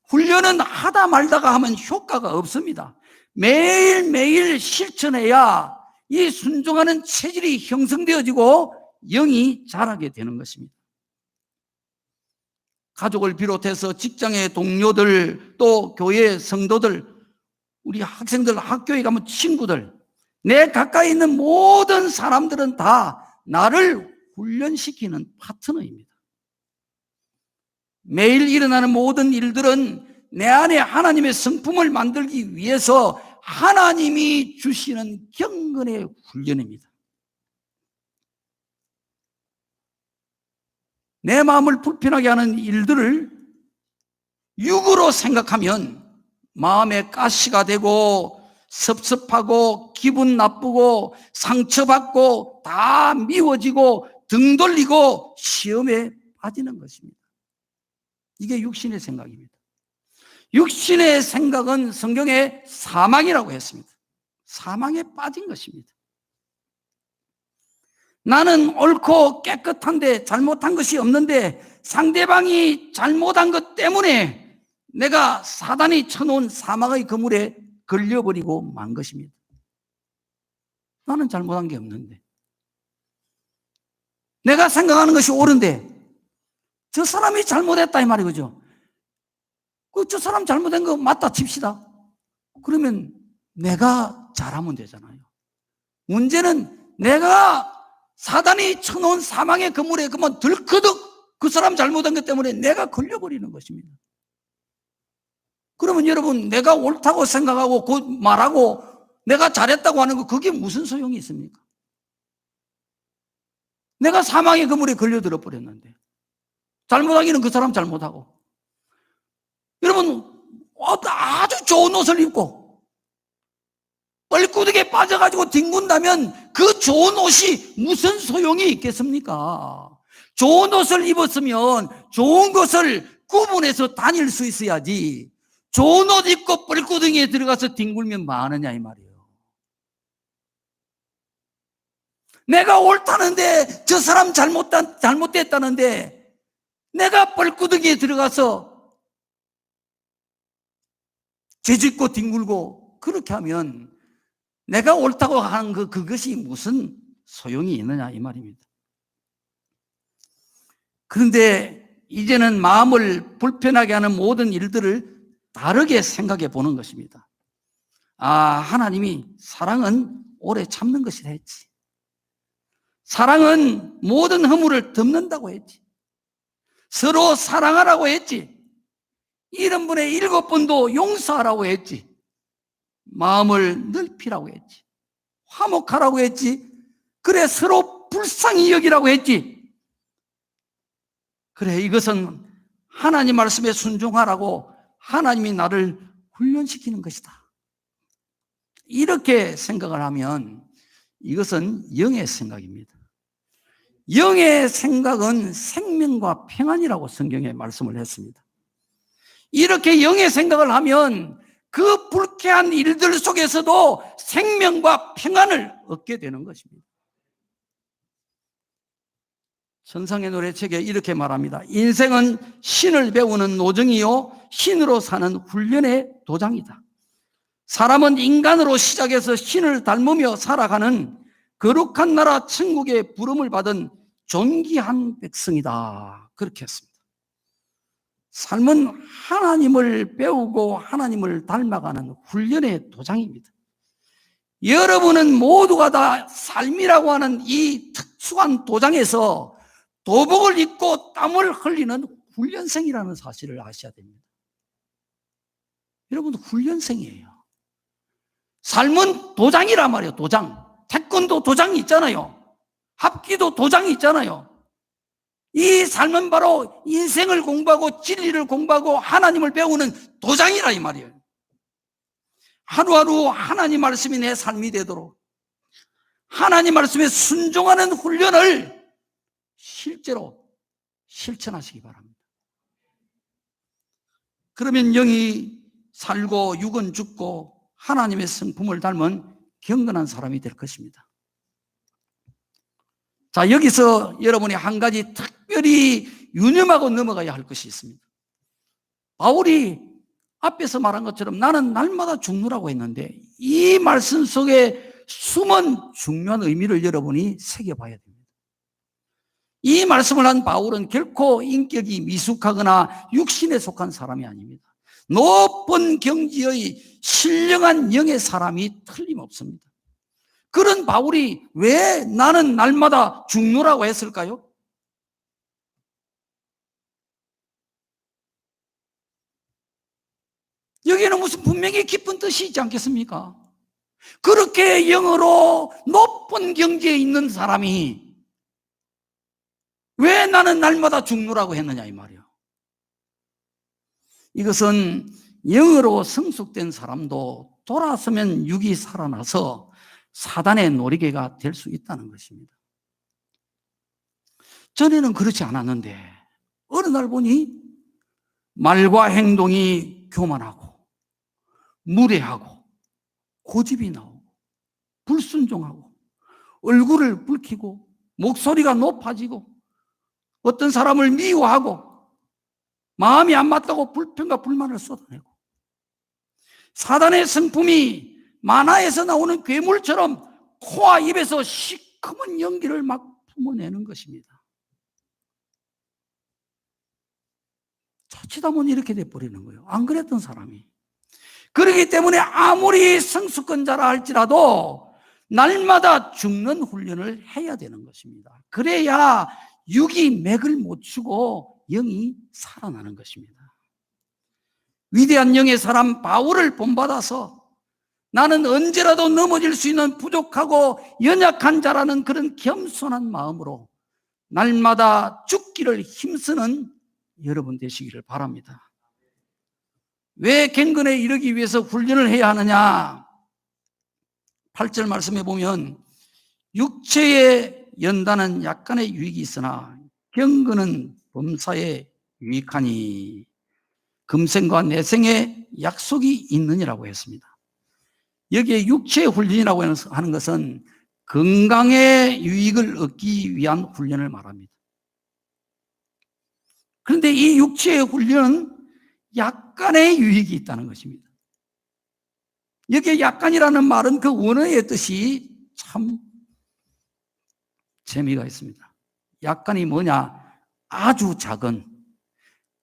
훈련은 하다 말다가 하면 효과가 없습니다. 매일매일 실천해야 이 순종하는 체질이 형성되어지고 영이 자라게 되는 것입니다. 가족을 비롯해서 직장의 동료들, 또 교회 성도들, 우리 학생들, 학교에 가면 친구들, 내 가까이 있는 모든 사람들은 다 나를 훈련시키는 파트너입니다. 매일 일어나는 모든 일들은 내 안에 하나님의 성품을 만들기 위해서 하나님이 주시는 경건의 훈련입니다. 내 마음을 불편하게 하는 일들을 육으로 생각하면 마음에 가시가 되고 섭섭하고 기분 나쁘고 상처받고 다 미워지고 등 돌리고 시험에 빠지는 것입니다. 이게 육신의 생각입니다. 육신의 생각은 성경에 사망이라고 했습니다. 사망에 빠진 것입니다. 나는 옳고 깨끗한데 잘못한 것이 없는데 상대방이 잘못한 것 때문에 내가 사단이 쳐놓은 사망의 그물에 걸려버리고 만 것입니다. 나는 잘못한 게 없는데, 내가 생각하는 것이 옳은데 저 사람이 잘못했다 이 말이죠. 저 사람 잘못된 거 맞다 칩시다. 그러면 내가 잘하면 되잖아요. 문제는 내가 사단이 쳐놓은 사망의 그물에 그만 들커덕 그 사람 잘못한 것 때문에 내가 걸려버리는 것입니다. 그러면 여러분, 내가 옳다고 생각하고 곧 말하고 내가 잘했다고 하는 거, 그게 무슨 소용이 있습니까? 내가 사망의 그물에 걸려들어 버렸는데, 잘못하기는 그 사람 잘못하고, 여러분 아주 좋은 옷을 입고 뻘구덕에 빠져가지고 뒹군다면 그 좋은 옷이 무슨 소용이 있겠습니까? 좋은 옷을 입었으면 좋은 것을 구분해서 다닐 수 있어야지, 좋은 옷 입고 뻘구덩이에 들어가서 뒹굴면 뭐 하느냐 이 말이에요. 내가 옳다는데 저 사람 잘못됐다는데 내가 뻘구덩이에 들어가서 죄짓고 뒹굴고 그렇게 하면 내가 옳다고 하는 그것이 무슨 소용이 있느냐 이 말입니다. 그런데 이제는 마음을 불편하게 하는 모든 일들을 다르게 생각해 보는 것입니다. 하나님이 사랑은 오래 참는 것이라 했지. 사랑은 모든 허물을 덮는다고 했지. 서로 사랑하라고 했지. 70분의 7번도 용서하라고 했지. 마음을 넓히라고 했지. 화목하라고 했지. 그래, 서로 불쌍히 여기라고 했지. 그래, 이것은 하나님 말씀에 순종하라고 하나님이 나를 훈련시키는 것이다. 이렇게 생각을 하면 이것은 영의 생각입니다. 영의 생각은 생명과 평안이라고 성경에 말씀을 했습니다. 이렇게 영의 생각을 하면 그 불쾌한 일들 속에서도 생명과 평안을 얻게 되는 것입니다. 천상의 노래책에 이렇게 말합니다. 인생은 신을 배우는 노정이요 신으로 사는 훈련의 도장이다. 사람은 인간으로 시작해서 신을 닮으며 살아가는 거룩한 나라 천국의 부름을 받은 존귀한 백성이다. 그렇게 했습니다. 삶은 하나님을 배우고 하나님을 닮아가는 훈련의 도장입니다. 여러분은 모두가 다 삶이라고 하는 이 특수한 도장에서 도복을 입고 땀을 흘리는 훈련생이라는 사실을 아셔야 됩니다. 여러분 훈련생이에요. 삶은 도장이란 말이에요. 도장. 태권도 도장이 있잖아요. 합기도 도장이 있잖아요. 이 삶은 바로 인생을 공부하고 진리를 공부하고 하나님을 배우는 도장이라 이 말이에요. 하루하루 하나님 말씀이 내 삶이 되도록 하나님 말씀에 순종하는 훈련을 실제로 실천하시기 바랍니다. 그러면 영이 살고 육은 죽고 하나님의 성품을 닮은 경건한 사람이 될 것입니다. 자, 여기서 여러분이 한 가지 특별히 유념하고 넘어가야 할 것이 있습니다. 바울이 앞에서 말한 것처럼 나는 날마다 죽노라고 했는데 이 말씀 속에 숨은 중요한 의미를 여러분이 새겨봐야 됩니다. 이 말씀을 한 바울은 결코 인격이 미숙하거나 육신에 속한 사람이 아닙니다. 높은 경지의 신령한 영의 사람이 틀림없습니다. 그런 바울이 왜 나는 날마다 죽노라고 했을까요? 여기에는 무슨 분명히 깊은 뜻이 있지 않겠습니까? 그렇게 영으로 높은 경지에 있는 사람이 왜 나는 날마다 죽노라고 했느냐 이 말이에요. 이것은 영으로 성숙된 사람도 돌아서면 육이 살아나서 사단의 놀이개가 될 수 있다는 것입니다. 전에는 그렇지 않았는데 어느 날 보니 말과 행동이 교만하고 무례하고 고집이 나오고 불순종하고 얼굴을 붉히고 목소리가 높아지고 어떤 사람을 미워하고 마음이 안 맞다고 불평과 불만을 쏟아내고 사단의 성품이 만화에서 나오는 괴물처럼 코와 입에서 시커먼 연기를 막 품어내는 것입니다. 자칫하면 이렇게 돼버리는 거예요. 안 그랬던 사람이. 그렇기 때문에 아무리 성숙권자라 할지라도 날마다 죽는 훈련을 해야 되는 것입니다. 그래야 육이 맥을 못 추고 영이 살아나는 것입니다. 위대한 영의 사람 바울을 본받아서 나는 언제라도 넘어질 수 있는 부족하고 연약한 자라는 그런 겸손한 마음으로 날마다 죽기를 힘쓰는 여러분 되시기를 바랍니다. 왜 경건에 이르기 위해서 훈련을 해야 하느냐? 8절 말씀해 보면 육체에 연단은 약간의 유익이 있으나 경건은 범사에 유익하니 금생과 내생에 약속이 있느니라고 했습니다. 여기에 육체의 훈련이라고 하는 것은 건강의 유익을 얻기 위한 훈련을 말합니다. 그런데 이 육체의 훈련은 약간의 유익이 있다는 것입니다. 여기에 약간이라는 말은 그 원어의 뜻이 참 재미가 있습니다. 약간이 뭐냐? 아주 작은,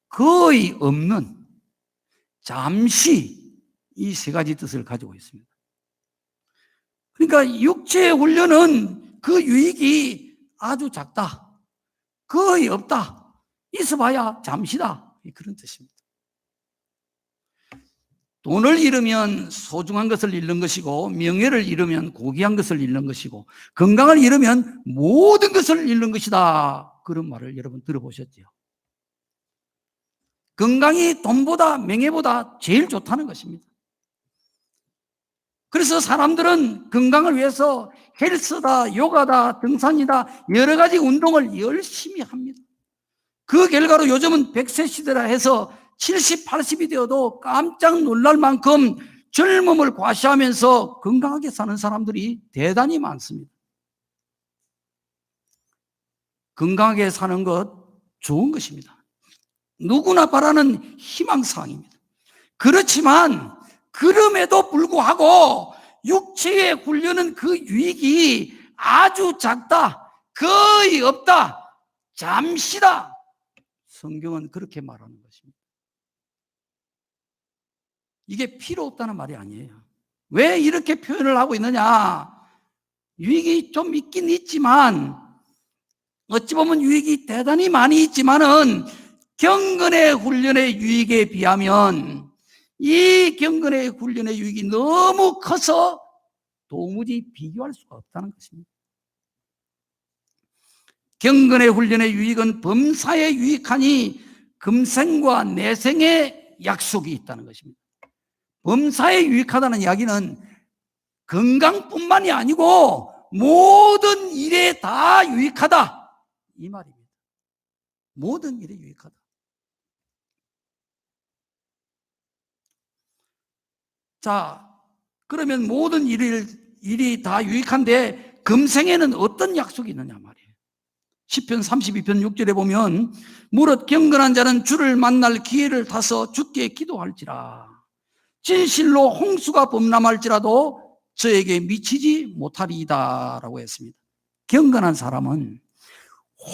거의 없는, 잠시, 이 세 가지 뜻을 가지고 있습니다. 그러니까 육체의 훈련은 그 유익이 아주 작다, 거의 없다, 있어봐야 잠시다, 그런 뜻입니다. 돈을 잃으면 소중한 것을 잃는 것이고, 명예를 잃으면 고귀한 것을 잃는 것이고, 건강을 잃으면 모든 것을 잃는 것이다, 그런 말을 여러분 들어보셨죠? 건강이 돈보다 명예보다 제일 좋다는 것입니다. 그래서 사람들은 건강을 위해서 헬스다, 요가다, 등산이다, 여러 가지 운동을 열심히 합니다. 그 결과로 요즘은 100세 시대라 해서 70, 80이 되어도 깜짝 놀랄 만큼 젊음을 과시하면서 건강하게 사는 사람들이 대단히 많습니다. 건강하게 사는 것 좋은 것입니다. 누구나 바라는 희망사항입니다. 그렇지만 그럼에도 불구하고 육체의 훈련은 그 유익이 아주 작다, 거의 없다, 잠시다. 성경은 그렇게 말하는 것입니다. 이게 필요 없다는 말이 아니에요. 왜 이렇게 표현을 하고 있느냐? 유익이 좀 있긴 있지만, 어찌 보면 유익이 대단히 많이 있지만은 경건의 훈련의 유익에 비하면 이 경건의 훈련의 유익이 너무 커서 도무지 비교할 수가 없다는 것입니다. 경건의 훈련의 유익은 범사에 유익하니 금생과 내생에 약속이 있다는 것입니다. 범사에 유익하다는 이야기는 건강뿐만이 아니고 모든 일에 다 유익하다, 이 말입니다. 모든 일에 유익하다. 자, 그러면 모든 일이 다 유익한데 금생에는 어떤 약속이 있느냐 말이에요. 시편 32편 6절에 보면 무릇 경건한 자는 주를 만날 기회를 타서 주께 기도할지라. 진실로 홍수가 범람할지라도 저에게 미치지 못하리이다 라고 했습니다. 경건한 사람은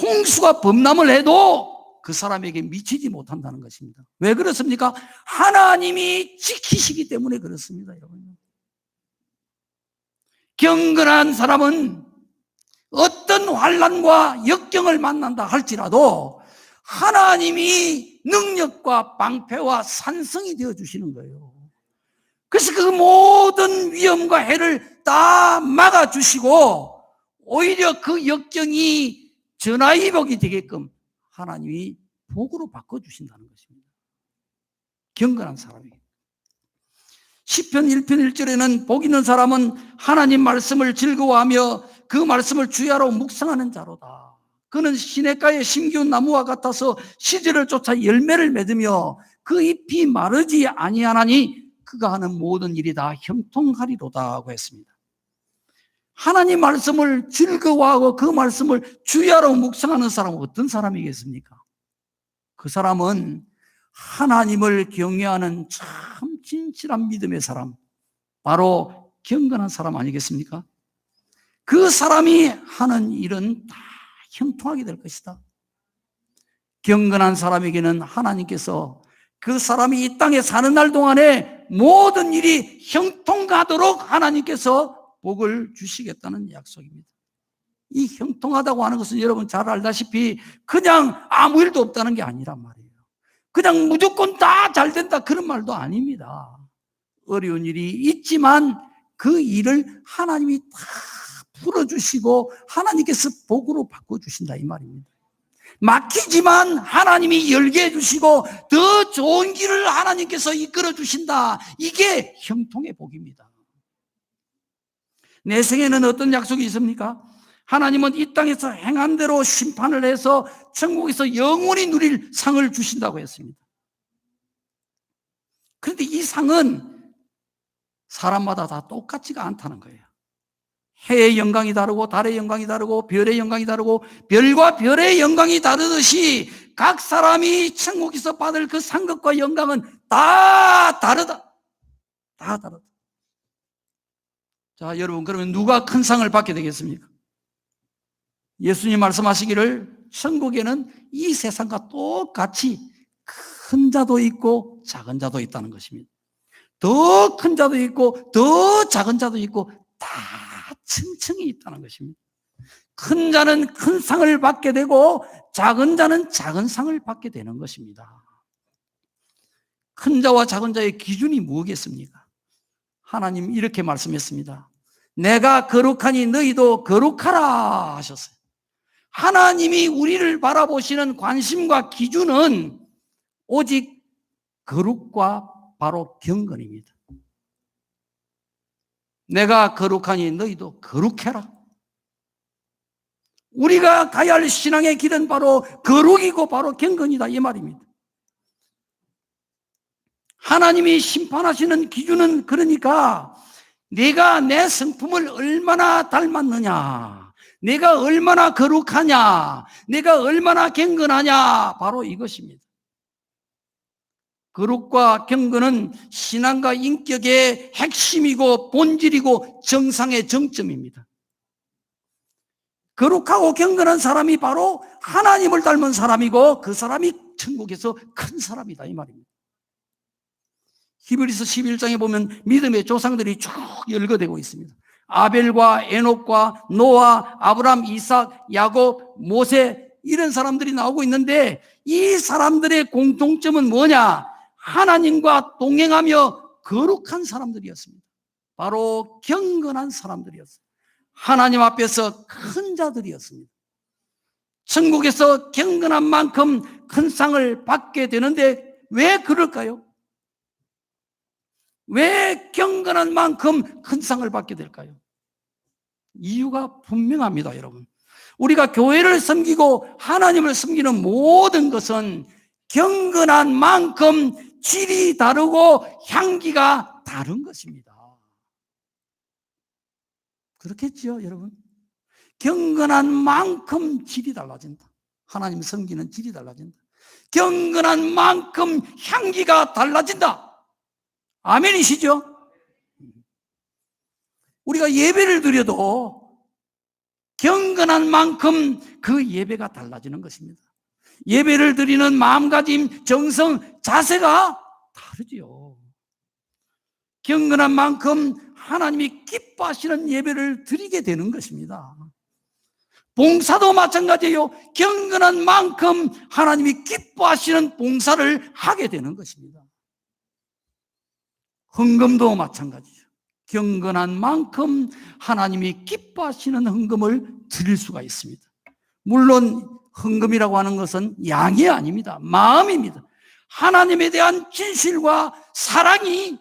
홍수가 범람을 해도 그 사람에게 미치지 못한다는 것입니다. 왜 그렇습니까? 하나님이 지키시기 때문에 그렇습니다, 여러분. 경건한 사람은 어떤 환난과 역경을 만난다 할지라도 하나님이 능력과 방패와 산성이 되어주시는 거예요. 그래서 그 모든 위험과 해를 다 막아주시고 오히려 그 역경이 전화위복이 되게끔 하나님이 복으로 바꿔주신다는 것입니다. 경건한 사람이. 시편 1편 1절에는 복 있는 사람은 하나님 말씀을 즐거워하며 그 말씀을 주야로 묵상하는 자로다. 그는 시냇가의 심기운 나무와 같아서 시절을 쫓아 열매를 맺으며 그 잎이 마르지 아니하나니 그가 하는 모든 일이 다 형통하리로다 하고 했습니다. 하나님 말씀을 즐거워하고 그 말씀을 주야로 묵상하는 사람은 어떤 사람이겠습니까? 그 사람은 하나님을 경외하는 참 진실한 믿음의 사람, 바로 경건한 사람 아니겠습니까? 그 사람이 하는 일은 다 형통하게 될 것이다. 경건한 사람에게는 하나님께서 그 사람이 이 땅에 사는 날 동안에 모든 일이 형통하도록 하나님께서 복을 주시겠다는 약속입니다. 이 형통하다고 하는 것은 여러분 잘 알다시피 그냥 아무 일도 없다는 게 아니란 말이에요. 그냥 무조건 다 잘 된다 그런 말도 아닙니다. 어려운 일이 있지만 그 일을 하나님이 다 풀어주시고 하나님께서 복으로 바꿔주신다 이 말입니다. 막히지만 하나님이 열게 해주시고 더 좋은 길을 하나님께서 이끌어 주신다. 이게 형통의 복입니다. 내 생에는 어떤 약속이 있습니까? 하나님은 이 땅에서 행한 대로 심판을 해서 천국에서 영원히 누릴 상을 주신다고 했습니다. 그런데 이 상은 사람마다 다 똑같지가 않다는 거예요. 해의 영광이 다르고 달의 영광이 다르고 별의 영광이 다르고 별과 별의 영광이 다르듯이 각 사람이 천국에서 받을 그 상급과 영광은 다 다르다. 다 다르다. 자, 여러분, 그러면 누가 큰 상을 받게 되겠습니까? 예수님 말씀하시기를 천국에는 이 세상과 똑같이 큰 자도 있고 작은 자도 있다는 것입니다. 더 큰 자도 있고 더 작은 자도 있고 다 층층이 있다는 것입니다. 큰 자는 큰 상을 받게 되고 작은 자는 작은 상을 받게 되는 것입니다. 큰 자와 작은 자의 기준이 뭐겠습니까? 하나님 이렇게 말씀했습니다. 내가 거룩하니 너희도 거룩하라 하셨어요. 하나님이 우리를 바라보시는 관심과 기준은 오직 거룩과 바로 경건입니다. 내가 거룩하니 너희도 거룩해라. 우리가 가야 할 신앙의 길은 바로 거룩이고 바로 경건이다 이 말입니다. 하나님이 심판하시는 기준은 그러니까 내가 내 성품을 얼마나 닮았느냐, 내가 얼마나 거룩하냐, 내가 얼마나 경건하냐, 바로 이것입니다. 거룩과 경건은 신앙과 인격의 핵심이고 본질이고 정상의 정점입니다. 거룩하고 경건한 사람이 바로 하나님을 닮은 사람이고 그 사람이 천국에서 큰 사람이다 이 말입니다. 히브리서 11장에 보면 믿음의 조상들이 쭉 열거되고 있습니다. 아벨과 에녹과 노아, 아브람, 이삭, 야곱, 모세 이런 사람들이 나오고 있는데 이 사람들의 공통점은 뭐냐? 하나님과 동행하며 거룩한 사람들이었습니다. 바로 경건한 사람들이었어요. 하나님 앞에서 큰 자들이었습니다. 천국에서 경건한 만큼 큰 상을 받게 되는데 왜 그럴까요? 왜 경건한 만큼 큰 상을 받게 될까요? 이유가 분명합니다, 여러분. 우리가 교회를 섬기고 하나님을 섬기는 모든 것은 경건한 만큼 질이 다르고 향기가 다른 것입니다. 그렇겠죠, 여러분? 경건한 만큼 질이 달라진다. 하나님 섬기는 질이 달라진다. 경건한 만큼 향기가 달라진다. 아멘이시죠? 우리가 예배를 드려도 경건한 만큼 그 예배가 달라지는 것입니다. 예배를 드리는 마음가짐, 정성, 자세가 다르지요. 경건한 만큼 하나님이 기뻐하시는 예배를 드리게 되는 것입니다. 봉사도 마찬가지예요. 경건한 만큼 하나님이 기뻐하시는 봉사를 하게 되는 것입니다. 헌금도 마찬가지죠. 경건한 만큼 하나님이 기뻐하시는 헌금을 드릴 수가 있습니다. 물론 헌금이라고 하는 것은 양이 아닙니다. 마음입니다. 하나님에 대한 진실과 사랑이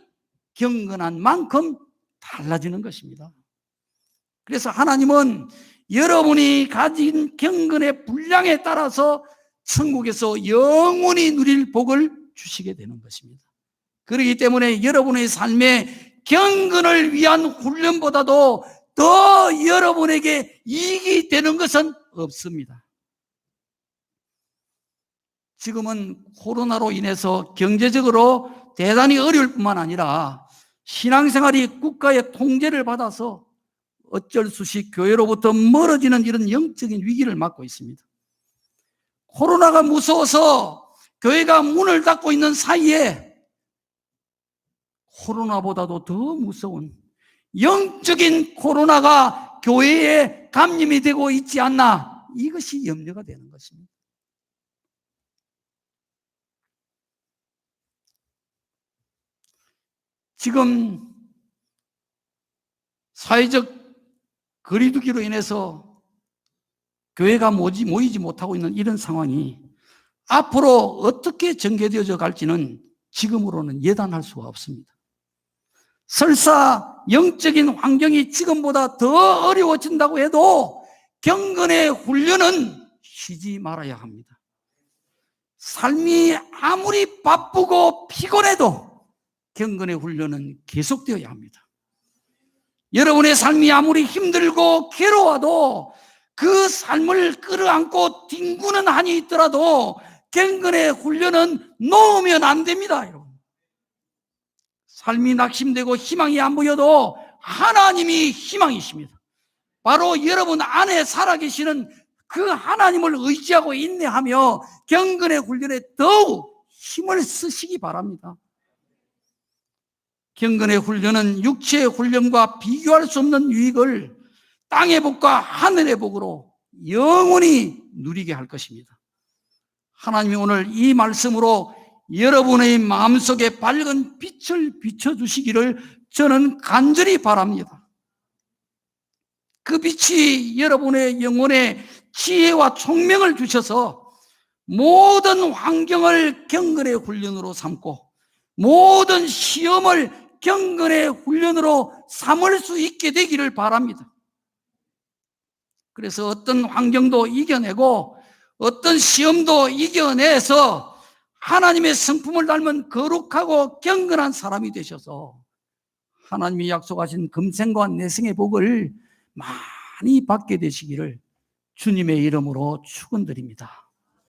경건한 만큼 달라지는 것입니다. 그래서 하나님은 여러분이 가진 경건의 분량에 따라서 천국에서 영원히 누릴 복을 주시게 되는 것입니다. 그렇기 때문에 여러분의 삶에 경건을 위한 훈련보다도 더 여러분에게 이익이 되는 것은 없습니다. 지금은 코로나로 인해서 경제적으로 대단히 어려울 뿐만 아니라 신앙생활이 국가의 통제를 받아서 어쩔 수 없이 교회로부터 멀어지는 이런 영적인 위기를 맞고 있습니다. 코로나가 무서워서 교회가 문을 닫고 있는 사이에 코로나보다도 더 무서운 영적인 코로나가 교회에 감염이 되고 있지 않나, 이것이 염려가 되는 것입니다. 지금 사회적 거리두기로 인해서 교회가 모이지 못하고 있는 이런 상황이 앞으로 어떻게 전개되어져 갈지는 지금으로는 예단할 수가 없습니다. 설사 영적인 환경이 지금보다 더 어려워진다고 해도 경건의 훈련은 쉬지 말아야 합니다. 삶이 아무리 바쁘고 피곤해도 경건의 훈련은 계속되어야 합니다. 여러분의 삶이 아무리 힘들고 괴로워도 그 삶을 끌어안고 뒹구는 한이 있더라도 경건의 훈련은 놓으면 안 됩니다. 여러분, 삶이 낙심되고 희망이 안 보여도 하나님이 희망이십니다. 바로 여러분 안에 살아계시는 그 하나님을 의지하고 인내하며 경건의 훈련에 더욱 힘을 쓰시기 바랍니다. 경건의 훈련은 육체의 훈련과 비교할 수 없는 유익을 땅의 복과 하늘의 복으로 영원히 누리게 할 것입니다. 하나님이 오늘 이 말씀으로 여러분의 마음속에 밝은 빛을 비춰주시기를 저는 간절히 바랍니다. 그 빛이 여러분의 영혼에 지혜와 총명을 주셔서 모든 환경을 경건의 훈련으로 삼고 모든 시험을 경건의 훈련으로 삼을 수 있게 되기를 바랍니다. 그래서 어떤 환경도 이겨내고 어떤 시험도 이겨내서 하나님의 성품을 닮은 거룩하고 경건한 사람이 되셔서 하나님이 약속하신 금생과 내생의 복을 많이 받게 되시기를 주님의 이름으로 축원드립니다.